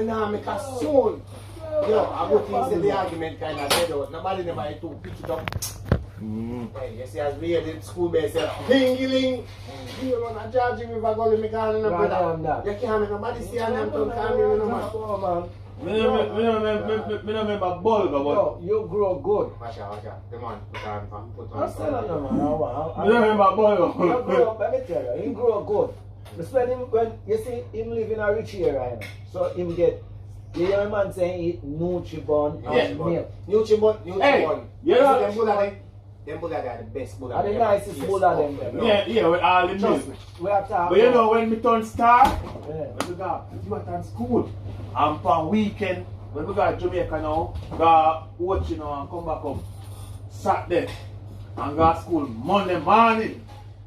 not make a sound. You know, I go things in the argument kind of dead out. Nobody never to pick it up. Hey, you see, as we had in school, they say, "Ding-a-ling." You run a charge me if I go to me calling a brother. You can't make nobody see an them to call me, you know, man. Me no remember bulb, but yo, you grow good. Watch out. The man put on. I'm still on the man. me no remember bulb. You grow up, let me tell you, he grow good. Especially when you see him live in a rich area, so him get. You hear a man saying eat Nutribon and milk. Nutribon. Hey, you know. Them Buddha are the best Buddha. Are the nicest Buddha them. Yeah, with all the milk. We are talking. But you know when we turn star, yeah. when we got at school, and for weekend, when we got Jamaica now, go watch, you know, and come back up Saturday, and go to school Monday morning.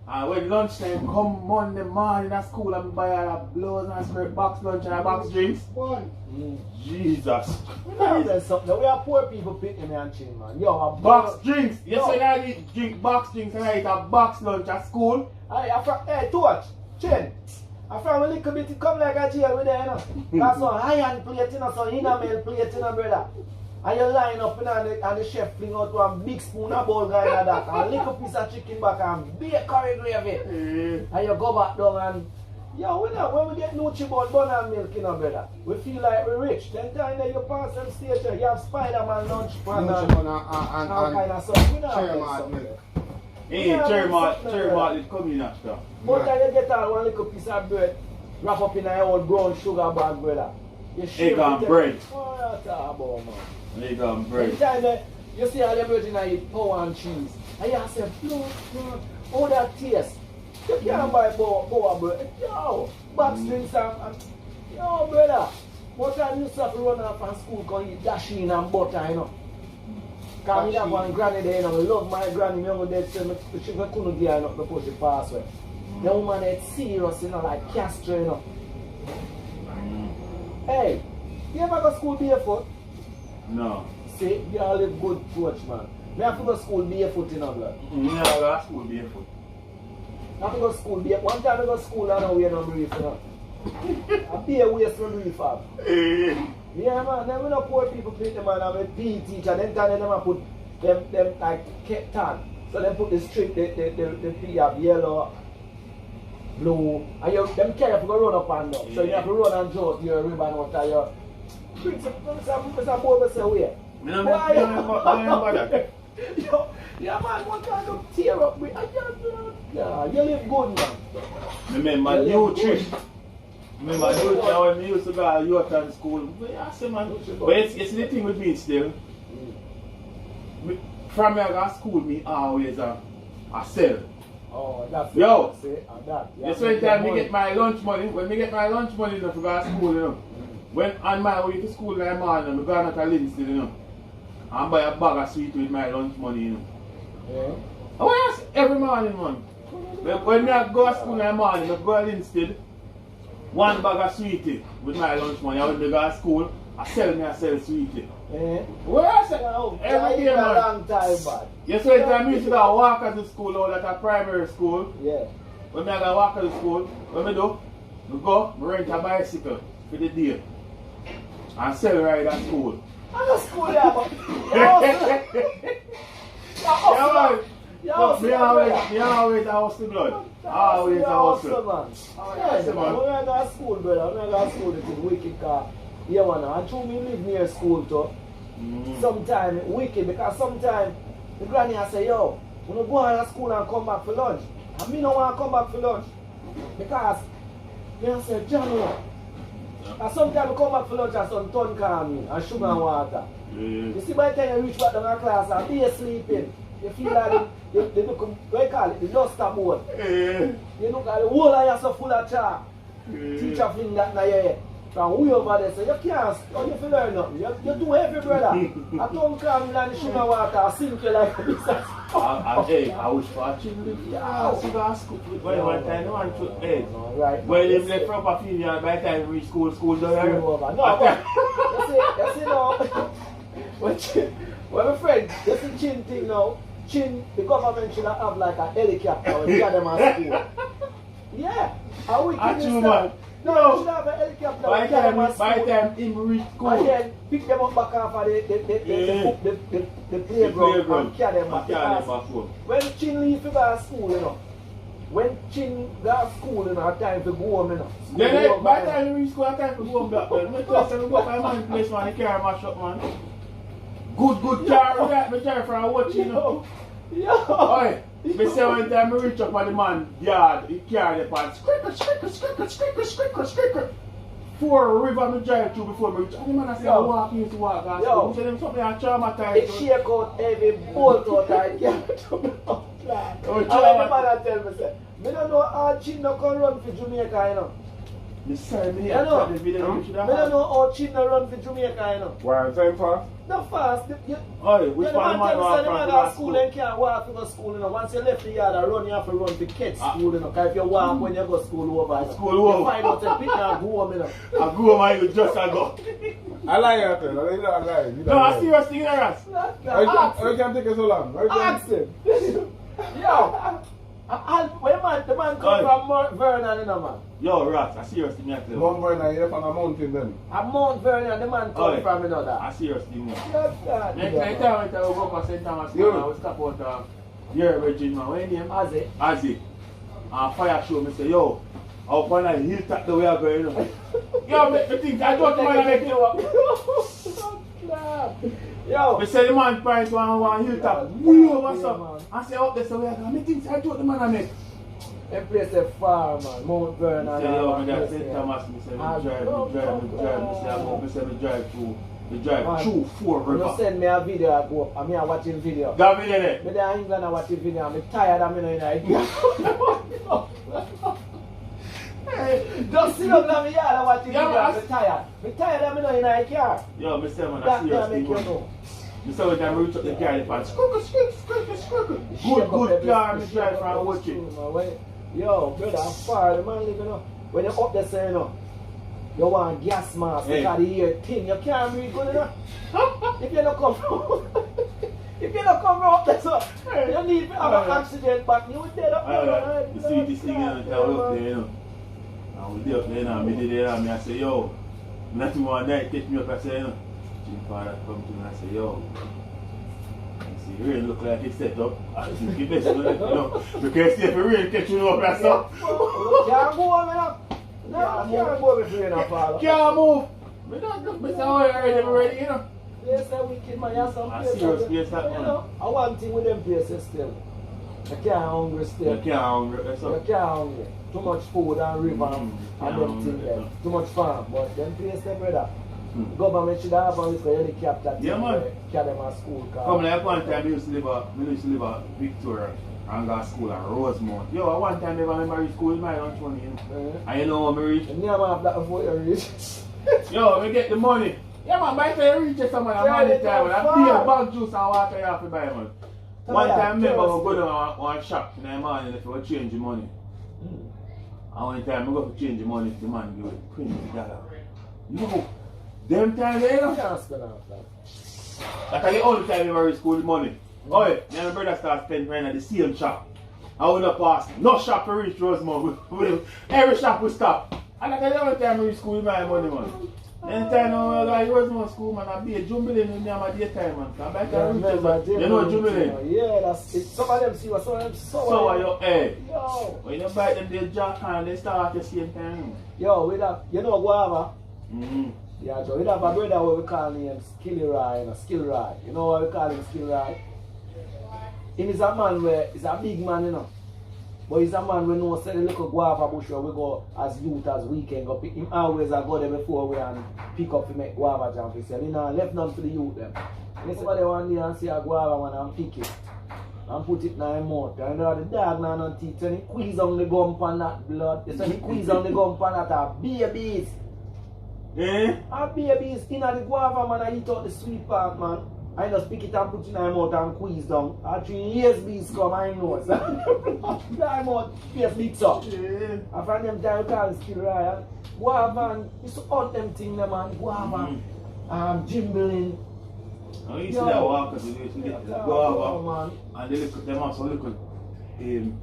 And when lunchtime come Monday morning at school, and buy a blows and spirit box lunch and a box drinks. Jesus. We are poor people picking and chin, man. Yo, a box drinks. Yes, when I drink box drinks and I eat a box lunch at school. Hey, Torch, Chin. I found a little bit to come like a jail with there, you know. That's some iron plate, you know, some enamel plate, you know, brother. And you line up, you know, and the chef fling out one big spoon of bowl guy like that, and a little piece of chicken back and bake curry gravy. And you go back down and, yo, when we get Nutribon, bun and milk, you know, brother, we feel like we're rich. Then time that you pass them stage, you have Spider-Man lunch, and all kind of stuff. We know how milk. Hey, cherry malt is coming after. But you get all one little piece of bread, wrap up in a old brown sugar bag, brother. Egg and bread. Oh, that's about, man. Egg and bread. Anytime you see all the virgin I eat power and cheese, and you say, oh, that taste. You can't buy power bread. Yo, box drinks and yo, brother. What time you used to have to run off from school because you eat dasheen and butter, you know? Because we have one granny there, you know, I love my granny, my dad said she couldn't give her enough before she passed away. The woman is serious, you know, like Castro, you know. Hey, you ever go to school barefoot? No. See, you all live good coach, man. Me have to go to school barefoot, you know, blood. Me never go to school barefoot. I have to go to school barefoot. One time I go to school and I wear no brief, you know. I bare waist no brief, fam. Yeah, man, then we don't poor people pick them, man. I'm a PE teacher. Then time them put them like ketan. So they put the strip, the PE up yellow, blue, and them carry have to go run up and down. So you have to run and jump your ribbon out of your. Bring some boy say where. Me no remember that. Yo, yeah, man, one kind of tear up with. Yeah, you live good, man. Remember new trick. Remember when we used to go to Yorktown school. I say, man, but it's the thing with me still. From me I go to school, me always a sell. Oh, that's yo, that. That's when time me get my lunch money. When me get my lunch money, you know, to go to school, you know. When on my way to school in the morning, I go out to Lindsay, you know. And buy a bag of sweet with my lunch money, you know. Yeah. I want to every morning, man. When I go to school in the morning, I go to Lindsay. One bag of sweetie with my lunch money. When I go to school, I sell sweetie. Where I say, every day, man. Long time back. Yes, when I used to go walk to school or at a primary school. Yeah. When I go walk to school, what I do? I rent a bicycle for the day. And sell ride at school. I go school there, but me always a hustle blood. Always a hustle. Man. Yeah, man. When I go to school, brother, when I go to school, it is wicked car. Yeah, man. And true, me live near school too. Sometimes wicked because sometimes the granny I say, yo, when you go to school and come back for lunch, and me don't want to come back for lunch because I say, John, and sometimes I come back for lunch and some ton calm me and sugar and water. You see, by the time you reach back down to class and be sleeping, you feel like they look, what you call it, the duster board. You look at the whole of yourself full of chalk. Teacher fling that in your head. From way over there, so you can't, you feel learn nothing. You're too heavy, brother. I don't come like the sugar water, I sink you like a business. Hey, I wish for a chicken. Yeah, so go to school. One time, no one took eggs. Well, they left proper female by the time we reach school done. No, but you see now, when my friend, you see Chin thing now, Chin, the government should have like a helicopter when you get them at school. Yeah, how we can man. No, you should have a helicopter. By the time him reach school. And then pick them up back off of the playground and carry them back. When Chin leave to go to school, you know. When Chin go to school, you know, time to go home, you know. Then by the time you reach school, time to go home back. When I tell you, go to my place, man, he carry my shop, man. Good car, right? Me try for a watch, you know. Yo. Oi, me say one time I reach up on the man yard, he carry the pants. Scricker. 4 river me drive through before me reach. And the man I say I walk used to walk and so me say them something I traumatized. It shake out every bolt out I get to me. And when the man I tell me say, me don't know how Chin no can run for Jamaica, you know. Me sorry, me You know, the video you should have. me don't know how Chin no run for Jamaica, you know. Why I'm saying fast? Not fast. Oi, which one man go walk to school and can't walk to go school, you know. Once you left the yard and run, you have to run to catch school, you know. Because if you walk when you go school over, you find out a bit and go home, you know. I go home and you just a go. I lie here, tell you. I lie. No, I serious thing, Ras. Why can't take it so long? Ask him. Yo, the man come from Vernon, you know, man. Yo, Ras, I serious thing, I tell you. Mount Vernon, you're from a mountain then. At Mount Vernon, the man come from, you know, that. I serious thing, man. Next time we go up to St. Thomas, we stop out your Virgin, man. What's your name? Azzy. And fire show, me say, yo, up on a hilltop the way I go, you know. Yo, me think, I don't want to make you up. Yo, me say the man price one hilltop. Whoa, what's up? I say, up there, so we are going. Me think, I don't the man I make. that place is far, man. Mount Vernon. Me say, yo, me that St. Thomas, me say, me drive. Me say, me drive through 4 rivers. You send me a video, I go up, and me a watching video. That video there? Me there in England, I watching video, and me tired of me in Nigeria. Just sit up in my yard and watch the video, I'm tired. I'm tired of me in my car. Yo, me say, man, I That see can make you know. me say, when I reach up the car, the pants. Good car, me drive from watching. Yo, brother, I'm far, the man living up. When you're up there, say, you know, you want gas mask because the ear thin, you can't breathe good enough. If you don't come from, if you don't come from up there, so you need to have an accident, but you would dead up there. You see this thing, up there, you know. And we did up there, and me did there, and I say, yo, not too one night, take me up, I say, you know. Jim father come to me and I say, yo. See, rain look like it's set up. I think you best, you know. Because see if the rain catch you up, that's up. Can't go on, man. No, can't go with rain and fall. Can't move. Me not me say, oh, you ready, you know. Yes, that wicked man, you have some I place. serious place that You man. know, I want thing with them places still. You can't hungry still. You can't hungry, that's You up. can't hungry. Too much food and river and them things there. Too much farm. But them places, brother. Government should have a little helicopter Yeah, man. carry them to school. Come like one time, I used to live at Victoria and go to school at Rosemount. Yo, one time I remember reach school with my lunch money, you know. And you know how I reach? And never have that before you reach. Yo, we get the money. Yeah, man, by the time you reach someone, I'm money time, man. I beer, bag juice and water you have to buy, man. One time, I remember I go down one shop in the morning if you change the money. And one time, I go to change the money, the man give it $20. Yo, them time there, you know? You can't spend off that. That's the only time you reach school with money. Oh, yeah, me and my brother start spending money at the same shop. I will not pass. No shop to reach Rosemount. Every shop will stop. And that's the only time I reach school with my money, man. Anytime I go to Rosemount school, man, I'll be a jumbling with me at my daytime, man. I'm back to reach you know jumbling? Yeah, that's it. Some of them see what some of them sour. So are you, hey. Yo. When you buy them, they jack and they start at the same time. Yo, with that, you know guava? Yeah, so we have a brother what we call him Skillery, Skillry. You know what we call him Skillry? Him is a man where, he's a big man, you know. But he's a man who knows the little guava bush where we go as youth, as weekend. Go pick him always I go there before we and pick up to make guava jump. He said, you know, left none for the youth them. And somebody one day and see a guava man and pick it. And put it in my mouth. And the dog now no teeth. And he squeeze on the gum on that blood. So he squeeze on the gum on that babies. Eh? And babies in the guava man, I eat out the sweet part, man. I just pick it and put it in my mouth and squeeze down. And 3 years bees come, I know. My mouth face big up. And from them time, we call it skill right. Guava, and used to hunt them things, man. Guava, jimbling. I used to that walk because you used to get the guava. And they look, them also look, then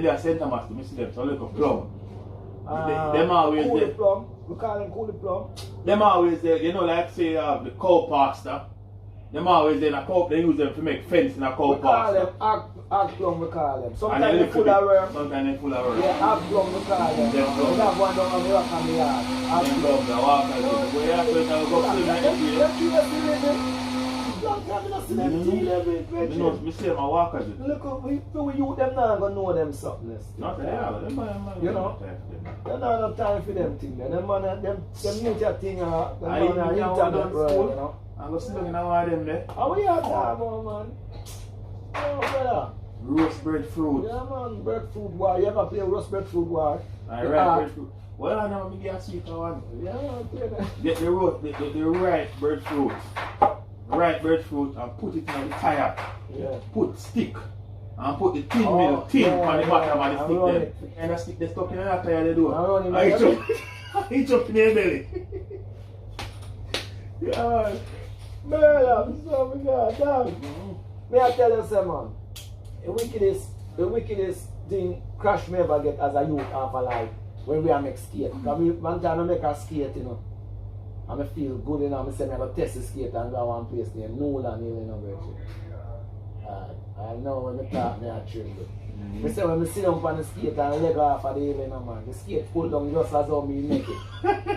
they are St. Thomas to miss them, so look plum. Them always Coolie there. plum. We call them coolie plum. Them always there, you know, like say the cow pasta. Them always there in a cow, they use them to make fence in a cow We call pasta. them ag plum, we call them. And Sometimes they they're look full of worm. Sometimes they full of worm. Yeah, ag plum, we call them. Them We have one down on the rock on the yard. Ag Them plum. love the water. Where you have to go swimming in the field. Long time I don't see them tea living, You know, me say my walkers. Look, we youth them now gonna know them something. Not they are, them man. You know? There's not enough time for them things. Them man, them youth thing, them I man are internet world, you know. I'm going to see looking at one of them there. How we are talking about, man? Oh, brother. Roast breadfruit. Yeah, man, breadfruit war. You ever play roast breadfruit war? I right breadfruit. Well, I know me get a sweet one. Yeah, I play that. Get the roast, the right breadfruit. Right breadfruit and put it in the tire. Yeah. Put stick. And put the tin on the bottom of the stick then. And the stick they stuck in the tire they do. I jump in their belly. Yeah. Man, I'm so damn. May I tell you something, man? The wickedest thing crash me ever get as a youth half a life when we are make skate. Because one time I make a skate, you know. And I feel good, you know. I say I go test the skate and go one place named Nolan, you know, Virgin. I know when I talk, I tremble. I say when I sit down on the skate and leg off of the evening, man, the skate pull down just as how me make it.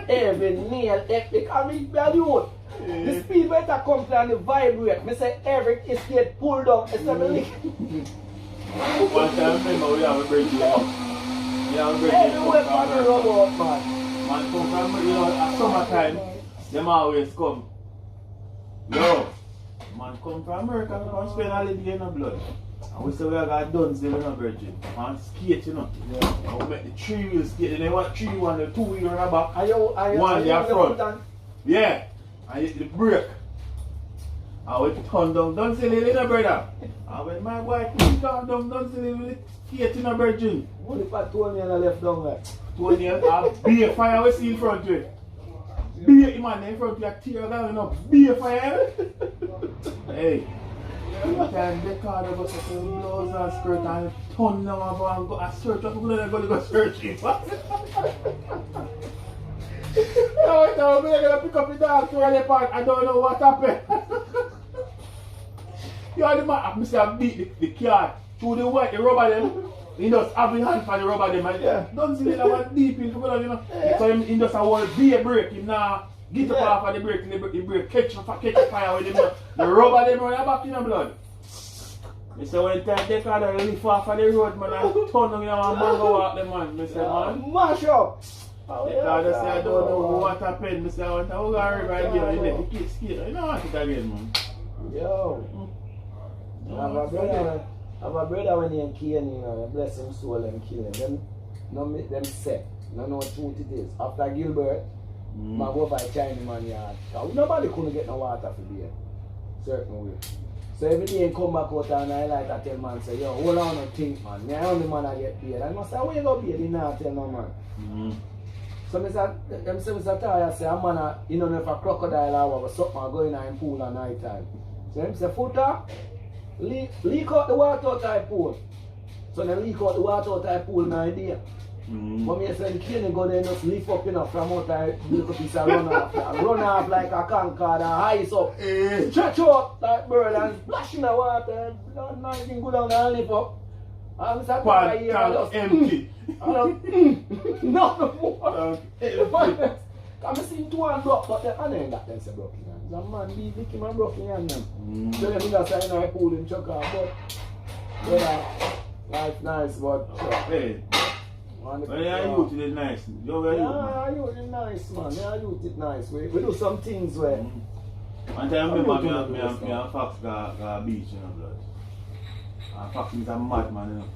Every nail, because me bad youth. The speed better come and the vibrate. I say every skate pull down. It's not really. One time, remember, we have a break here. Everywhere from the robot, man. Man come from, you know, at summertime, them always come. Yo, man come from America, we come spend holiday in the blood. And we say we have got guns there in the virgin. Man skate, you know. Yeah. And we make the 3 wheels skate. And they want 3 wheels, the 2 wheels on the back. One in the front. Yeah. And you the brake. And we turn down, don't say little brother. And when my boy turn down, don't say little skate in the virgin. What if I told me and I left down there? Told you, be a fire we see in front of you. Be a man in front of you, tear down, you know. Be a fire. Hey. Every time they call them about the blouse and skirt and turn them over and go a search, what people are going to go search it. I'm going to pick up the dog to the park, I don't know what happened. You know the man, I say I beat the car through the white, the rubber them. He just have his hand for the rubber them and yeah. Don't see that one deep in, you know. Yeah. So he just want to be a break, him now. Get up off of the brake, the brake catch fire with the rubber them on the back in the blood. I say when time they call the leaf off of the road, man, and turn them in and mango walk them, man. I say, man, mash up. They call they say, I don't know what happened. I say, I want to go river again. You let the kids skate. You don't want it again, man. Yo. I have a brother when he in Kenya, you know, bless him soul and kill him. Them set. No know what truth it is. After Gilbert, man go by China man yard. Nobody couldn't get no water for beer. Certain way. So every day he come back out and I like to tell man say, yo, hold on and think man. Me only man I get beer. I must say, where you go beer? He not tell no man. So them say Mr. Taya say a man you know if a crocodile or something go in a pool at night time. So him say footer, leak out the water out of the pool. So they leak out the water out of the pool no idea. But me say the cane go there just lift up enough from out there, little piece of run off like a concord and ice up. Stretch out like bird and splash in the water. Nothing go down and lift up. And Mr. Taya here and just empty. No more. I'm seeing two and broke, but the other end that them say broken hands. A man leave Vicky man broken hand them. So them just say I pull him chuck off, but yeah, life nice, but hey. Well, yeah, youth is nice. Yeah, youth is nice, man. Yeah, youth is nice. We do some things where. One time I remember me and Fox got a beach, you know, blood. And Fox is a mad man, you know.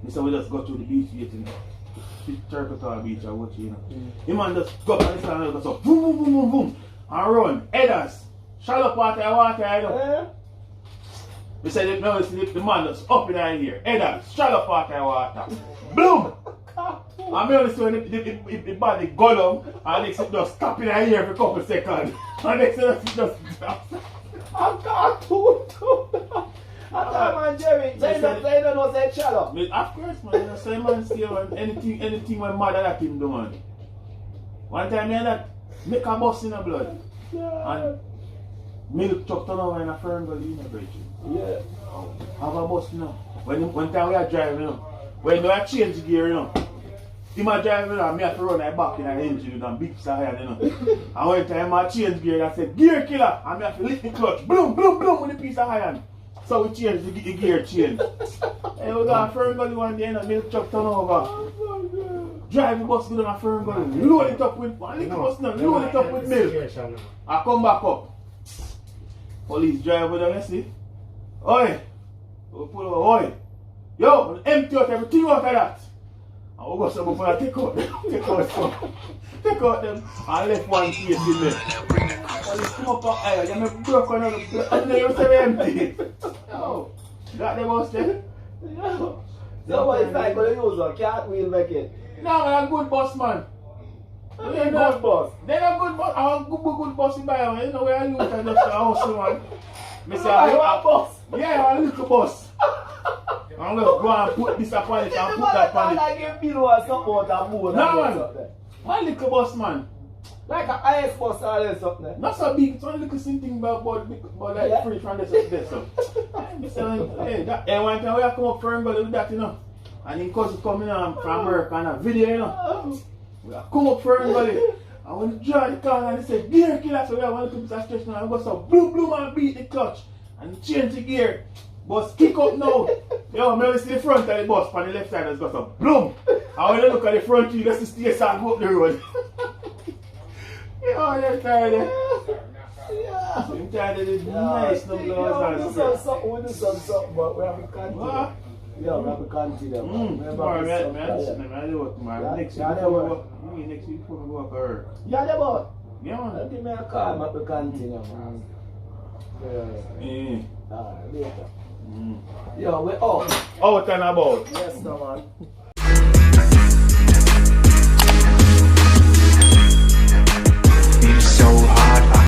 Me say we just go to the beach getting Turkota beach or what, you know. The man just go up and stand and go so boom boom boom boom boom and run. Headers. Shallow water, you know. We say the man just up in the air. Headers, shallow water. Boom! And me only see the body go down and next it just stop in the air for a couple seconds. And next it just drops. I can't do it. man, Jerry. Say no, say shallow. Of course, man. You know, same man stay on anything when mother that him do, man. One time, me that make a bus in the blood. And milk truck turn over in a firm gully in a bridge. Yeah. Have a bus, you know. When time we are driving, you know. When you are change gear, you know. Him a driving, you know, me have to run my back in an engine with a big side, you know. And when time I change gear, I said, gear killer, and me have to lift the clutch, boom, boom, boom, with a piece of iron. So we change the gear change. And we got a firm gully one day, and a milk truck turn over. Drive the bus go down a firm gully, load it up with, one little bus now, load it up with milk. I come back up. Police drive over there, you see? Oi! We pull over, oi! Yo, empty out everything out of that. And we go somewhere for a take out some. Take out them and left one case in there. Police come up and hey, you make broke one of the and then you say empty. Yo, got them house there? Yo. So what is like going to use a cartwheel make it? No, man, a good boss, man. They're good boss. They're a good boss. I want good boss in Bayern. You know where I use and just a house, man. Me say, I want a boss. Yeah, a little boss. I'm going to go and put this upon it and put that upon it. Like a pillow or something out and move. No, man. One little boss, man. Like an IS boss or something. Not so big. It's only little thing about like Yeah. free from this up there. So. Hey, one time we have come up for him with that, you know. And his cousin coming from work and a video, you know. We have come up for him, buddy. And when he drive the car and he said, gear killer, so we have one to stretch now and go so boom and beat the clutch. And he change the gear. Bus kick up now. Yo, me see the front of the bus on the left side has got some bloom. And when you look at the front you just see the stairs go up the road. Yo, they're tired of Yeah. I'm tired of this nice no blows We do something, but we have to continue. What? Yeah, we have to continue. Tomorrow, man, I do what tomorrow. Next week before we go up her. Yeah, the boy. Yeah, man. Give me a call, but we continue, man. Yeah. Later. Yo, we out. Out and about. Yes, no, man.